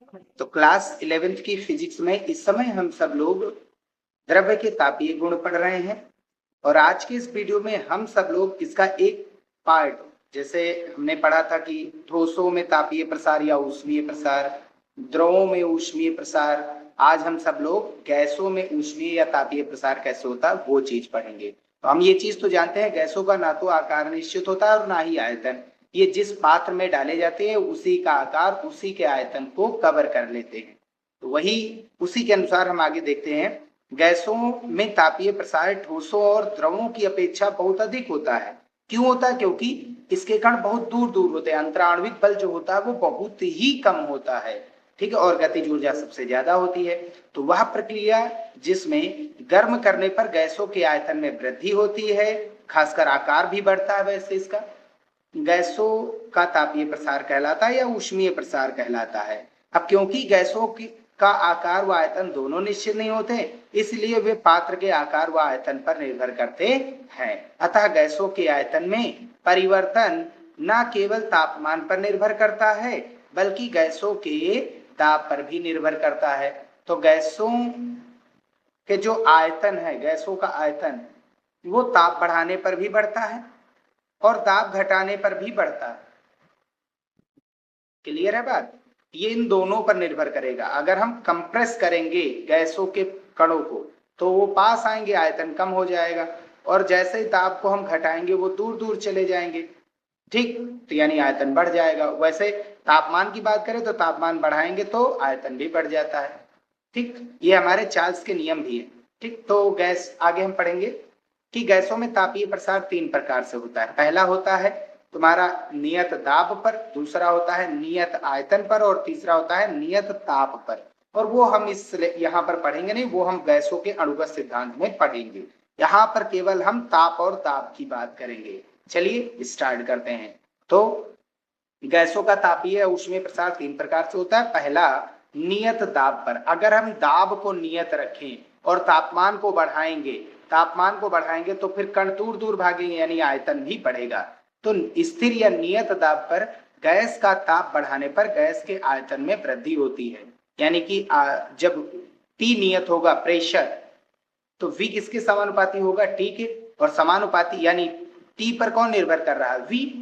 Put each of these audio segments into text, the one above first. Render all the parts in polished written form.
तो class 11th की physics में इस समय हम सब लोग द्रव्य के तापीय गुण पढ़ रहे हैं और आज के इस वीडियो में हम सब लोग इसका एक पार्ट, जैसे हमने पढ़ा था कि ठोसों में तापीय प्रसार या ऊष्मीय प्रसार, द्रवों में ऊष्मीय प्रसार, आज हम सब लोग गैसों में ऊष्मीय या तापीय प्रसार कैसे होता है वो चीज पढ़ेंगे। तो हम ये चीज तो जानते हैं, गैसों का ना तो आकार निश्चित होता है और ना ही आयतन। ये जिस पात्र में डाले जाते हैं उसी का आकार, उसी के आयतन को कवर कर लेते हैं। तो वही उसी के अनुसार हम आगे देखते हैं। गैसों में तापीय प्रसार ठोसों और द्रवों की अपेक्षा बहुत अधिक होता है। क्यों होता है? क्योंकि इसके कण बहुत दूर दूर होते हैं, अंतराण्विक बल जो होता है वो बहुत ही कम होता है, ठीक है, और गतिज ऊर्जा सबसे ज्यादा होती है। तो वह प्रक्रिया जिसमें गर्म करने पर गैसों के आयतन में वृद्धि होती है, खासकर आकार भी बढ़ता है, वैसे इसका गैसों का तापीय प्रसार कहलाता है या ऊष्मीय प्रसार कहलाता है। अब क्योंकि गैसों की का आकार व आयतन दोनों निश्चित नहीं होते, इसलिए वे पात्र के आकार व आयतन पर निर्भर करते हैं। अतः गैसों के आयतन में परिवर्तन न केवल तापमान पर निर्भर करता है बल्कि गैसों के दाब पर भी निर्भर करता है। तो गैसों के जो आयतन है, गैसों का आयतन वो ताप बढ़ाने पर भी बढ़ता है और दाब घटाने पर भी बढ़ता है। क्लियर है बात? ये इन दोनों पर निर्भर करेगा। अगर हम कंप्रेस करेंगे गैसों के कणों को तो वो पास आएंगे, आयतन कम हो जाएगा, और जैसे ही दाब को हम घटाएंगे वो दूर दूर चले जाएंगे, ठीक, तो यानी आयतन बढ़ जाएगा। वैसे तापमान की बात करें तो तापमान बढ़ाएंगे तो आयतन भी बढ़ जाता है, ठीक। ये हमारे चार्ल्स के नियम भी है, ठीक। तो गैस आगे हम पढ़ेंगे कि गैसों में तापीय प्रसार तीन प्रकार से होता है। पहला होता है तुम्हारा नियत दाब पर, दूसरा होता है नियत आयतन पर और तीसरा होता है नियत ताप पर। और वो हम इस यहाँ पर पढ़ेंगे नहीं, वो हम गैसों के अणुगत सिद्धांत में पढ़ेंगे। यहाँ पर केवल हम ताप और दाब की बात करेंगे। चलिए स्टार्ट करते हैं। तो गैसों का तापीय ऊष्मीय प्रसार तीन प्रकार से होता है। पहला नियत दाब पर, अगर हम दाब को नियत रखें और तापमान को बढ़ाएंगे तो फिर कण दूर दूर भागेंगे, यानी आयतन भी बढ़ेगा। तो स्थिर या नियत दाब पर गैस का ताप बढ़ाने पर गैस के आयतन में वृद्धि होती है। यानी कि जब T नियत होगा प्रेशर, तो V किसके समानुपाती होगा? T के। और समानुपाती यानी T पर कौन निर्भर कर रहा है? V।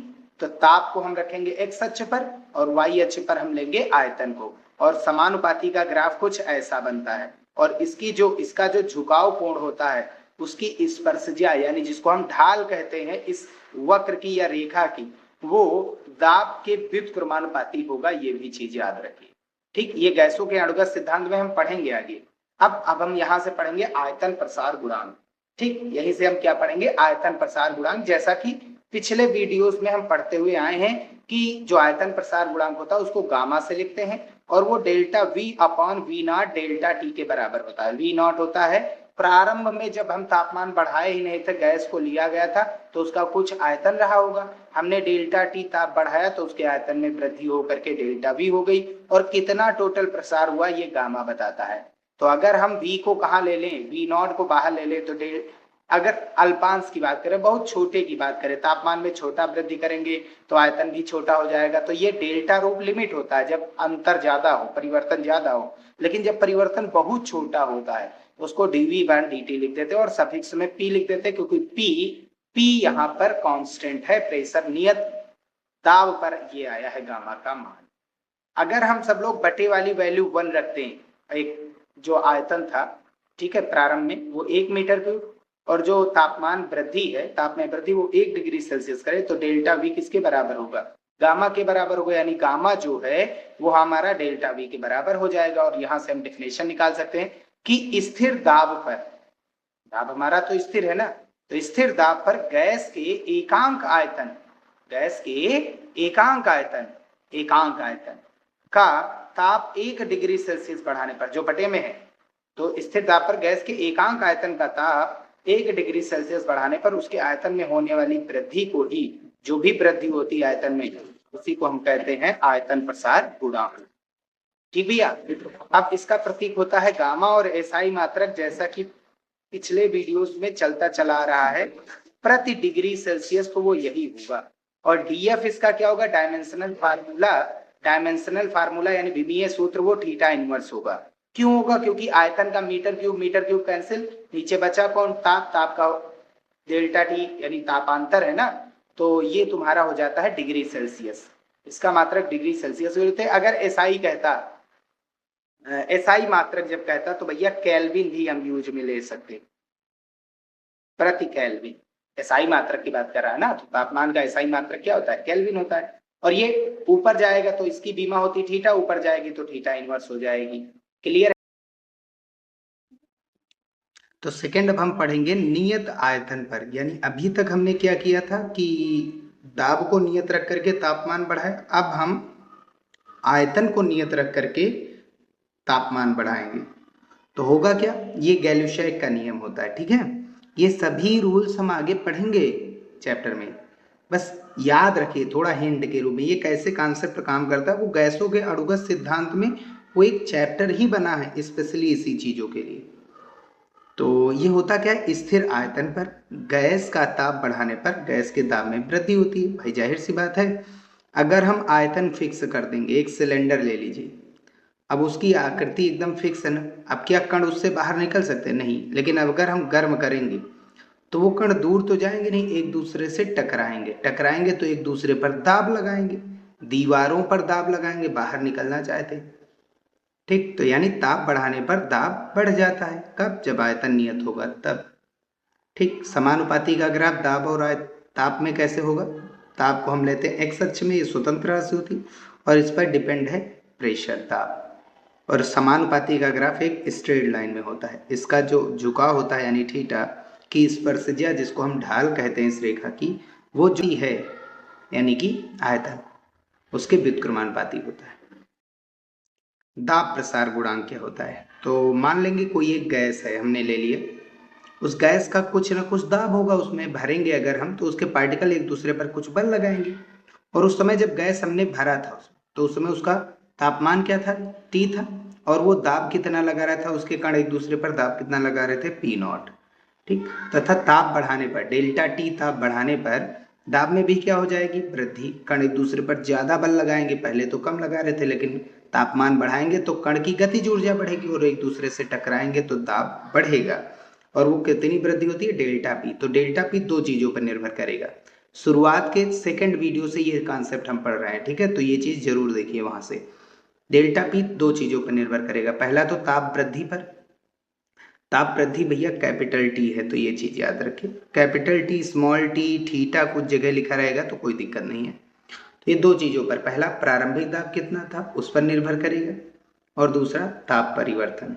तो ताप को हम रखेंगे x अक्ष पर और y अक्ष पर हम लेंगे आयतन को, और समानुपाती का ग्राफ कुछ ऐसा बनता है। और इसका जो झुकाव कोण होता है उसकी स्पर्शज्या, यानी जिसको हम ढाल कहते हैं इस वक्र की या रेखा की, वो दाब के व्युत्क्रमानुपाती होगा। ये भी चीज याद रखिए, ठीक। ये गैसों के अणुगत सिद्धांत में हम पढ़ेंगे आगे। अब हम यहां से पढ़ेंगे आयतन प्रसार गुणांक, ठीक। यहीं से हम क्या पढ़ेंगे? आयतन प्रसार गुणांक। जैसा कि पिछले वीडियोस में हम पढ़ते हुए आए हैं कि जो आयतन प्रसार गुणांक होता है उसको गामा से लिखते हैं और वो delta V upon V not delta T के बराबर होता है। V नॉट होता है प्रारंभ में जब हम तापमान बढ़ाए ही नहीं थे, गैस को लिया गया था तो उसका कुछ आयतन रहा होगा, हमने डेल्टा T ताप बढ़ाया तो उसके आयतन में वृद्धि होकर के डेल्टा V हो गई, और कितना टोटल प्रसार हुआ ये गामा बताता है। तो अगर हम V को कहाँ ले लें, V नॉट को बाहर ले लें, तो अगर अल्पांश की बात करें, बहुत छोटे की बात करें, तापमान में छोटा वृद्धि करेंगे तो आयतन भी छोटा हो जाएगा। तो ये डेल्टा रूप लिमिट होता है जब अंतर ज्यादा हो, परिवर्तन ज्यादा हो। लेकिन जब परिवर्तन बहुत छोटा होता है तो उसको dV/dt लिख देते हैं और सफिक्स में P लिख देते हैं, क्योंकि P यहाँ पर कांस्टेंट है, प्रेशर नियत दाब पर ये आया है गामा का मान। अगर हम सब लोग बटे वाली वैल्यू 1 रखते हैं, एक जो आयतन था, ठीक है, प्रारंभ में वो 1 मीटर क्यूब, और जो तापमान वृद्धि है, ताप में वृद्धि वो 1 डिग्री सेल्सियस करे, तो डेल्टा V किसके बराबर होगा? गामा के बराबर होगा। यानी गामा जो है वो हमारा डेल्टा V के बराबर हो जाएगा। और यहां से हम डेफिनेशन निकाल सकते हैं कि स्थिर दाब पर, दाब हमारा तो स्थिर है ना, तो स्थिर दाब पर गैस के एकांक आयतन, एकांक आयतन का ताप 1 डिग्री सेल्सियस बढ़ाने पर, जो बटे में है, तो स्थिर दाब पर गैस के एकांक आयतन का ताप 1 डिग्री सेल्सियस बढ़ाने पर उसके आयतन में होने वाली वृद्धि को ही, जो भी वृद्धि होती है आयतन में, उसी को हम कहते हैं आयतन प्रसार गुणांक, ठीक भैया। अब इसका प्रतीक होता है गामा, और एसआई मात्रक जैसा कि पिछले वीडियोस में चलता चला आ रहा है प्रति डिग्री सेल्सियस, तो वो यही होगा। और डीएफ इसका क्या होगा? डायमेंशनल फार्मूला डायमेंशनल फार्मूला यानी विमीय सूत्र वो थीटा इनवर्स होगा। क्यों होगा? क्योंकि आयतन का मीटर क्यूब कैंसिल, नीचे बचा कौन? ताप। ताप का डेल्टा टी यानी तापांतर है ना, तो ये तुम्हारा हो जाता है डिग्री सेल्सियस। इसका मात्रक डिग्री सेल्सियस होते। अगर एसआई कहता, एसआई मात्रक जब कहता तो भैया केल्विन भी हम यूज में ले सकते, प्रति केल्विन। एसआई मात्रक की बात कर रहा है ना, तो तापमान का एसआई मात्रक क्या होता है? केल्विन होता है। और ये ऊपर जाएगा तो इसकी बीमा होती थीटा, ऊपर जाएगी तो थीटा इनवर्स हो जाएगी। क्लियर? तो सेकंड अब हम पढ़ेंगे नियत आयतन पर। यानी अभी तक हमने क्या किया था कि दाब को नियत रख करके तापमान बढ़ाए, अब हम आयतन को नियत रख करके तापमान बढ़ाएंगे। तो होगा क्या? ये गैल्यूशैक का नियम होता है, ठीक है। ये सभी रूल्स हम आगे पढ़ेंगे चैप्टर में, बस याद रखिए थोड़ा हिंट के रूप में। ये कैसे कॉन्सेप्ट काम करता है, वो गैसों के अणुगत सिद्धांत में वो एक चैप्टर ही बना है स्पेशली इसी चीजों के लिए। तो ये होता क्या है? स्थिर आयतन पर गैस का ताप बढ़ाने पर गैस के दाब में वृद्धि होती है। भाई जाहिर सी बात है, अगर हम आयतन फिक्स कर देंगे, एक सिलेंडर ले लीजिए, अब उसकी आकृति एकदम फिक्स है ना, अब क्या कण उससे बाहर निकल सकते? नहीं। लेकिन अगर हम गर्म करेंगे तो वो कण दूर तो जाएंगे नहीं, एक दूसरे से टकराएंगे। टकराएंगे तो एक दूसरे पर दाब लगाएंगे, दीवारों पर दाब लगाएंगे, बाहर निकलना चाहते। ठीक, तो यानी ताप बढ़ाने पर दाब बढ़ जाता है। कब? जब आयतन नियत होगा तब। ठीक, समानुपाती का ग्राफ दाब और ताप में कैसे होगा? ताप को हम लेते हैं एक्स अक्ष में, ये स्वतंत्र राशि होती, और इस पर डिपेंड है प्रेशर, ताप। और समानुपाती का ग्राफ एक स्ट्रेट लाइन में होता है। इसका जो झुकाव होता है यानी थीटा की स्पर्शज्या, जिसको हम ढाल कहते हैं इस रेखा की, वो जो है यानी कि आयतन, उसके व्युत्क्रमानुपाती होता है। दाब प्रसार गुणांक क्या होता है? तो मान लेंगे कोई एक गैस है, हमने ले लिया, उस गैस का कुछ ना कुछ दाब होगा, उसमें भरेंगे अगर हम, तो उसके पार्टिकल एक दूसरे पर कुछ बल लगाएंगे। और उस समय जब गैस हमने भरा था उसमें, तो उस समय उसका तापमान क्या था? T था। और वो दाब कितना लगा रहा था? उसके कण एक दूसरे पर दाब कितना लगा रहे थे? P0। ठीक, तथा ताप बढ़ाने पर डेल्टा टी, ताप बढ़ाने पर दाब में भी क्या हो जाएगी? वृद्धि। कण एक दूसरे पर ज्यादा बल लगाएंगे, पहले तो कम लगा रहे थे, लेकिन तापमान बढ़ाएंगे तो कण की गतिज ऊर्जा बढ़ेगी और एक दूसरे से टकराएंगे तो दाब बढ़ेगा। और वो कितनी वृद्धि होती है? Delta P. तो डेल्टा पी दो चीजों पर निर्भर करेगा। शुरुआत के सेकंड वीडियो से ये कॉन्सेप्ट हम पढ़ रहे हैं, ठीक है, तो ये चीज जरूर देखिए वहां से। डेल्टा पी दो चीजों पर निर्भर करेगा। पहला तो ताप वृद्धि पर। ताप वृद्धि भैया कैपिटल टी है, तो ये चीज याद रखिए, capital T, small T, theta कुछ जगह लिखा रहेगा तो कोई दिक्कत नहीं है। तो ये दो चीजों पर, पहला प्रारंभिक दाब कितना था उस पर निर्भर करेगा, और दूसरा ताप परिवर्तन।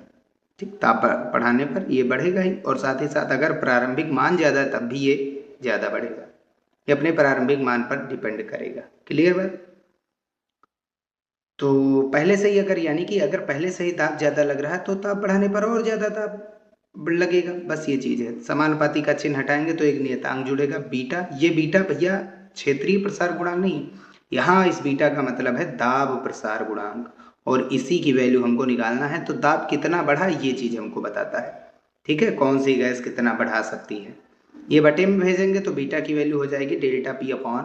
ठीक, ताप बढ़ाने पर ये बढ़ेगा ही, और साथ ही साथ अगर प्रारंभिक मान ज्यादा है तब भी ये ज्यादा बढ़ेगा। ये अपने प्रारंभिक मान पर डिपेंड करेगा। क्लियर बात? तो पहले से ही अगर, यानी कि अगर पहले से ही ताप ज्यादा लग रहा है तो ताप बढ़ाने पर और ज्यादा ताप लगेगा, बस ये चीज है। समानुपाती का चिन्ह हटाएंगे तो एक नियतांक जुड़ेगा बीटा। ये बीटा भैया क्षेत्रीय प्रसार गुणांक नहीं, यहाँ इस बीटा का मतलब है दाब प्रसार गुणांक, और इसी की वैल्यू हमको निकालना है। तो दाब कितना बढ़ा ये चीज हमको बताता है, ठीक है, कौन सी गैस कितना बढ़ा सकती है। ये बटे में भेजेंगे तो बीटा की वैल्यू हो जाएगी delta P upon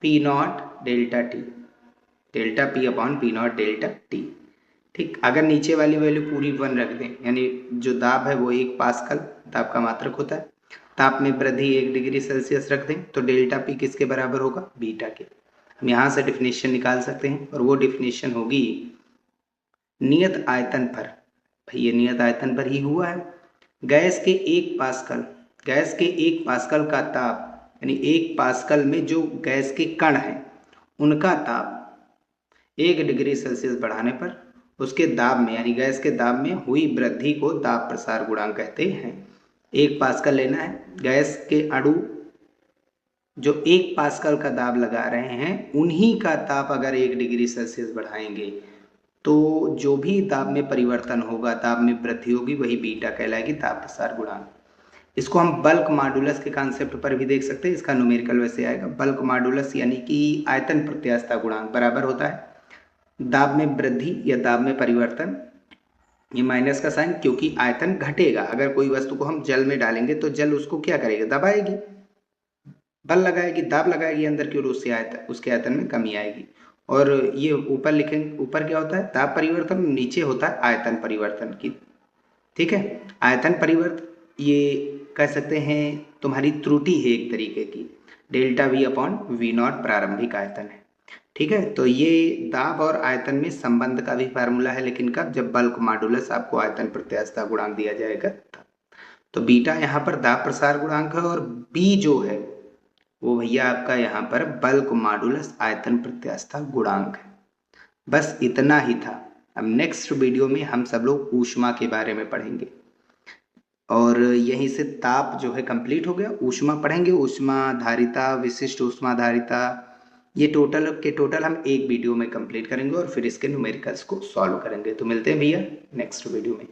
P not delta T, delta P upon P not delta T. ठीक, अगर नीचे वाली वैल्यू पूरी 1 रख दें, यानी जो दाब है वो 1 पास्कल दाब का मात्रक होता है, ताप में वृद्धि 1 डिग्री सेल्सियस रख दें, तो डेल्टा पी किसके बराबर होगा? बीटा के। हम यहाँ से डिफिनेशन निकाल सकते हैं, और वो डिफिनेशन होगी नियत आयतन पर। भाई ये नियत आयतन पर ही हुआ है। गैस के 1 पास्कल, गैस के 1 पास्कल का ताप, यानी 1 पास्कल में जो गैस के कण हैं उनका ताप 1 डिग्री सेल्सियस बढ़ाने पर उसके दाब में, यानी गैस के दाब में हुई वृद्धि को दाब प्रसार गुणांक कहते हैं। 1 पास्कल लेना है, गैस के अणु जो 1 पास्कल का दाब लगा रहे हैं उन्हीं का ताप अगर 1 डिग्री सेल्सियस बढ़ाएंगे तो जो भी दाब में परिवर्तन होगा, दाब में वृद्धि होगी, वही बीटा कहलाएगी, दाब प्रसार गुणांक। इसको हम बल्क मॉडुलस के कॉन्सेप्ट पर भी देख सकते हैं। इसका न्यूमेरिकल वैसे आएगा, बल्क मॉडुलस यानी कि आयतन प्रत्यास्थता गुणांक बराबर होता है दाब में वृद्धि या दाब में परिवर्तन, ये माइनस का साइन, क्योंकि आयतन घटेगा। अगर कोई वस्तु को हम जल में डालेंगे तो जल उसको क्या करेगा? दबाएगी, बल लगाएगी, दाब लगाएगी अंदर की ओर, उससे आयतन, उसके आयतन में कमी आएगी। और ये ऊपर लिखेंगे, ऊपर क्या होता है ताप परिवर्तन, नीचे होता है आयतन परिवर्तन की। ठीक है, आयतन परिवर्तन ये कह सकते हैं तुम्हारी त्रुटि है एक तरीके की, delta V upon V naught प्रारंभिक आयतन है। ठीक है, तो ये दाब और आयतन में संबंध का भी फार्मूला है, लेकिन कब, जब बल्क मॉडुलस आपको आयतन प्रत्यास्थता गुणांक दिया जाएगा तब। तो बीटा यहाँ पर दाब प्रसार गुणांक है और बी जो है वो भैया आपका यहाँ पर बल्क मॉडुलस आयतन प्रत्यास्थता गुणांक है। बस इतना ही था। अब नेक्स्ट वीडियो में हम सब लोग ऊष्मा के बारे में पढ़ेंगे और यहीं से ताप जो है कंप्लीट हो गया। ऊष्मा पढ़ेंगे, ऊष्मा धारिता, विशिष्ट ऊष्मा धारिता, ये टोटल के टोटल हम एक वीडियो में कंप्लीट करेंगे और फिर इसके न्यूमेरिकल्स को सॉल्व करेंगे। तो मिलते हैं भैया नेक्स्ट वीडियो में।